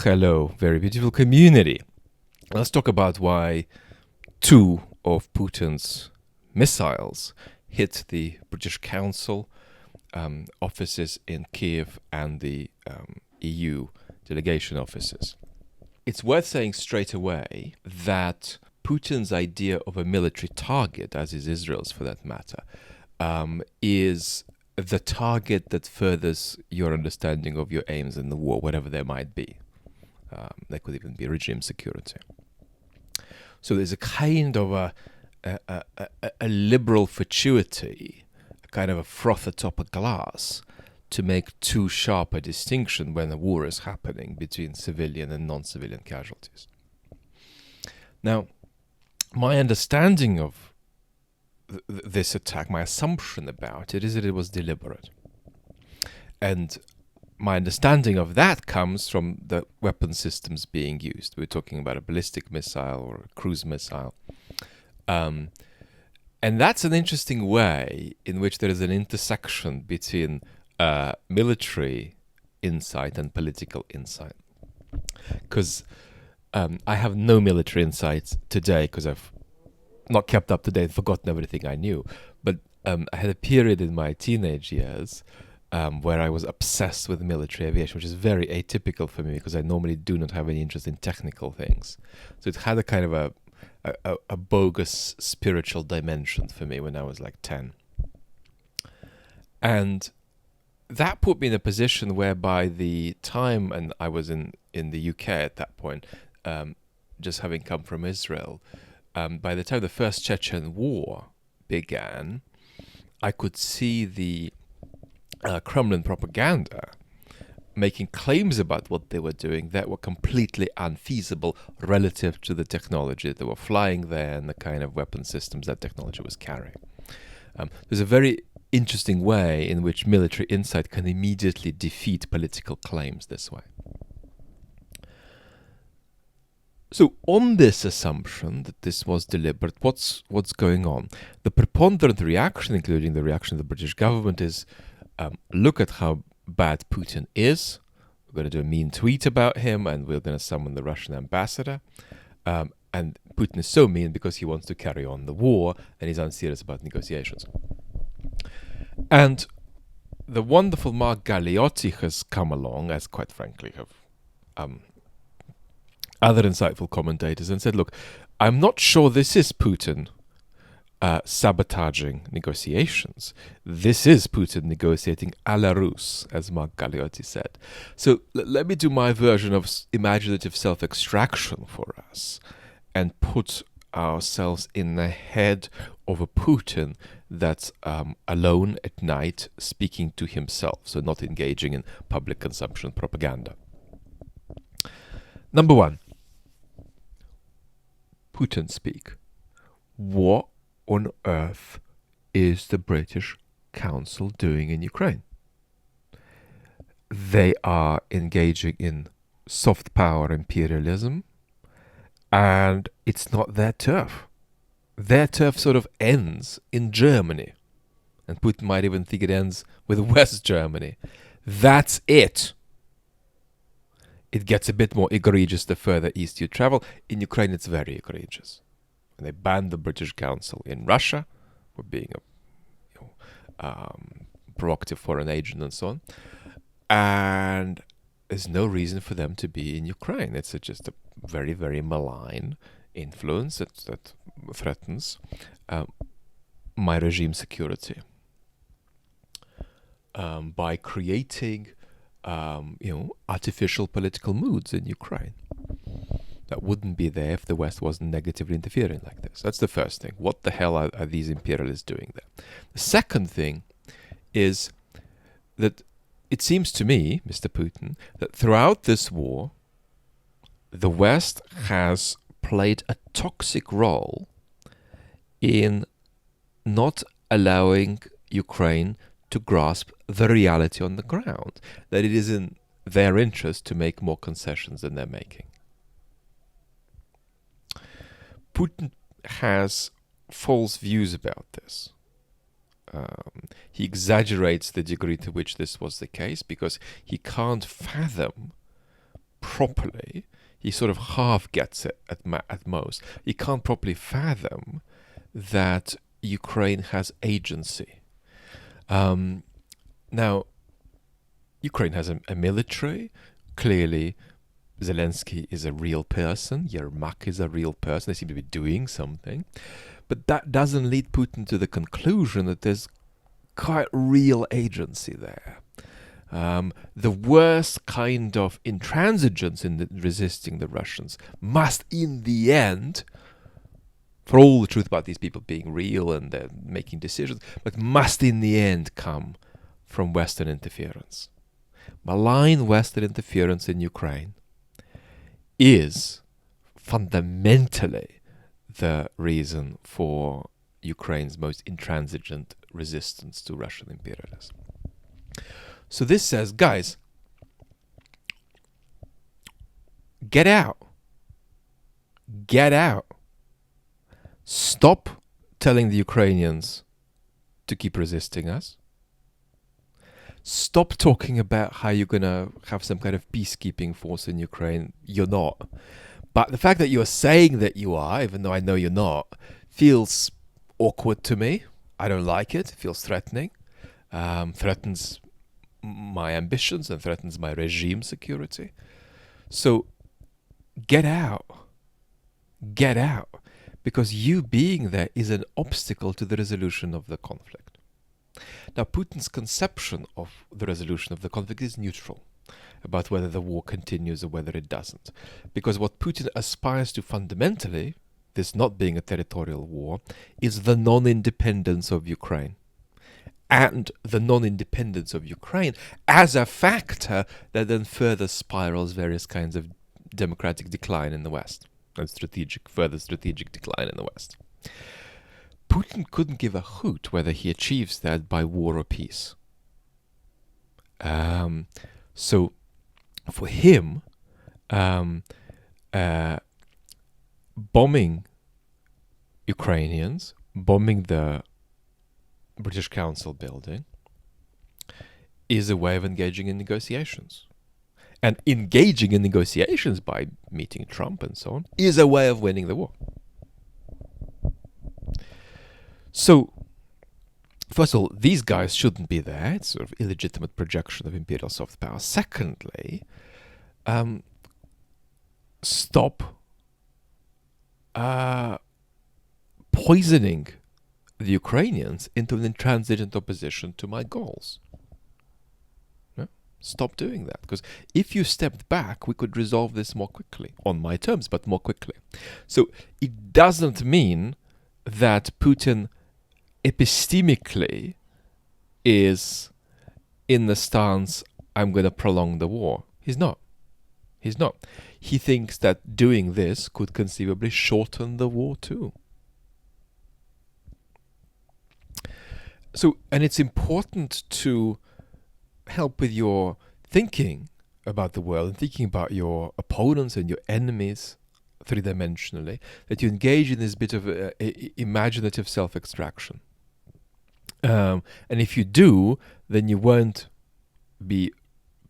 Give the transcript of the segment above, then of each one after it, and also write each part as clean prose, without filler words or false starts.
Hello, very beautiful community. Let's talk about why two of Putin's missiles hit the British Council offices in Kyiv and the EU delegation offices. It's worth saying straight away that Putin's idea of a military target, as is Israel's for that matter, is the target that furthers your understanding of your aims in the war, whatever they might be. That could even be regime security. So there's a kind of a liberal fatuity, a kind of a froth atop a glass, to make too sharp a distinction when a war is happening between civilian and non-civilian casualties. Now, my understanding of this attack, my assumption about it, is that it was deliberate. And my understanding of that comes from the weapon systems being used. We're talking about a ballistic missile or a cruise missile. And that's an interesting way in which there is an intersection between military insight and political insight. Because I have no military insights today because I've not kept up to date, forgotten everything I knew. But I had a period in my teenage years where I was obsessed with military aviation, which is very atypical for me because I normally do not have any interest in technical things. So it had a kind of a bogus spiritual dimension for me when I was like 10. And that put me in a position where by the time, and I was in the UK at that point, just having come from Israel, by the time the first Chechen war began, I could see the Kremlin propaganda making claims about what they were doing that were completely unfeasible relative to the technology that were flying there and the kind of weapon systems that technology was carrying. There's a very interesting way in which military insight can immediately defeat political claims this way. So on this assumption that this was deliberate, what's going on? The preponderant reaction, including the reaction of the British government, is look at how bad Putin is. We're going to do a mean tweet about him and we're going to summon the Russian ambassador. And Putin is so mean because he wants to carry on the war and he's unserious about negotiations. And the wonderful Mark Galeotti has come along, as quite frankly have other insightful commentators, and said, look, I'm not sure this is Putin sabotaging negotiations. This is Putin negotiating à la Russe, as Mark Galeotti said. So let me do my version of imaginative self-extraction for us and put ourselves in the head of a Putin that's alone at night speaking to himself, so not engaging in public consumption propaganda. Number one, Putin speak. What on earth is the British Council doing in Ukraine? They are engaging in soft power imperialism, and it's not their turf. Their turf sort of ends in Germany, and Putin might even think it ends with West Germany. That's it. It gets a bit more egregious the further east you travel. In Ukraine, it's very egregious. And they banned the British Council in Russia for being a provocative foreign agent and so on. And there's no reason for them to be in Ukraine. It's just a very, very malign influence that threatens my regime security by creating artificial political moods in Ukraine that wouldn't be there if the West wasn't negatively interfering like this. That's the first thing. What the hell are these imperialists doing there? The second thing is that it seems to me, Mr. Putin, that throughout this war, the West has played a toxic role in not allowing Ukraine to grasp the reality on the ground, that it is in their interest to make more concessions than they're making. Putin has false views about this. He exaggerates the degree to which this was the case because he can't fathom properly. He sort of half gets it at most. He can't properly fathom that Ukraine has agency. Now, Ukraine has a military. Clearly, Zelensky is a real person. Yermak is a real person. They seem to be doing something. But that doesn't lead Putin to the conclusion that there's quite real agency there. The worst kind of intransigence in resisting the Russians must, in the end, for all the truth about these people being real and they're making decisions, but must in the end come from Western interference. Malign Western interference in Ukraine is fundamentally the reason for Ukraine's most intransigent resistance to Russian imperialism. So this says, guys, get out. Get out. Stop telling the Ukrainians to keep resisting us. Stop talking about how you're going to have some kind of peacekeeping force in Ukraine. You're not. But the fact that you're saying that you are, even though I know you're not, feels awkward to me. I don't like it. It feels threatening. Threatens my ambitions and threatens my regime security. So get out. Get out. Because you being there is an obstacle to the resolution of the conflict. Now, Putin's conception of the resolution of the conflict is neutral about whether the war continues or whether it doesn't. Because what Putin aspires to fundamentally, this not being a territorial war, is the non-independence of Ukraine. And the non-independence of Ukraine as a factor that then further spirals various kinds of democratic decline in the West and further strategic decline in the West. Putin couldn't give a hoot whether he achieves that by war or peace. So for him, bombing Ukrainians, bombing the British Council building, is a way of engaging in negotiations. And engaging in negotiations by meeting Trump and so on is a way of winning the war. So, first of all, these guys shouldn't be there. It's sort of illegitimate projection of imperial soft power. Secondly, stop poisoning the Ukrainians into an intransigent opposition to my goals. No? Stop doing that. Because if you stepped back, we could resolve this more quickly. On my terms, but more quickly. So it doesn't mean that Putin epistemically is in the stance, I'm going to prolong the war. He's not. He's not. He thinks that doing this could conceivably shorten the war too. So, and it's important to help with your thinking about the world and thinking about your opponents and your enemies three-dimensionally, that you engage in this bit of imaginative self-extraction. And if you do, then you won't be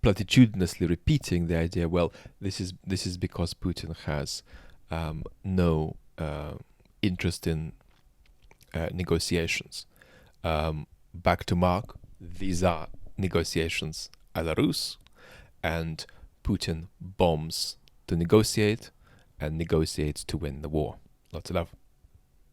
platitudinously repeating the idea, well, this is because Putin has no interest in negotiations. Back to Mark, these are negotiations à la Russe, and Putin bombs to negotiate and negotiates to win the war. Lots of love.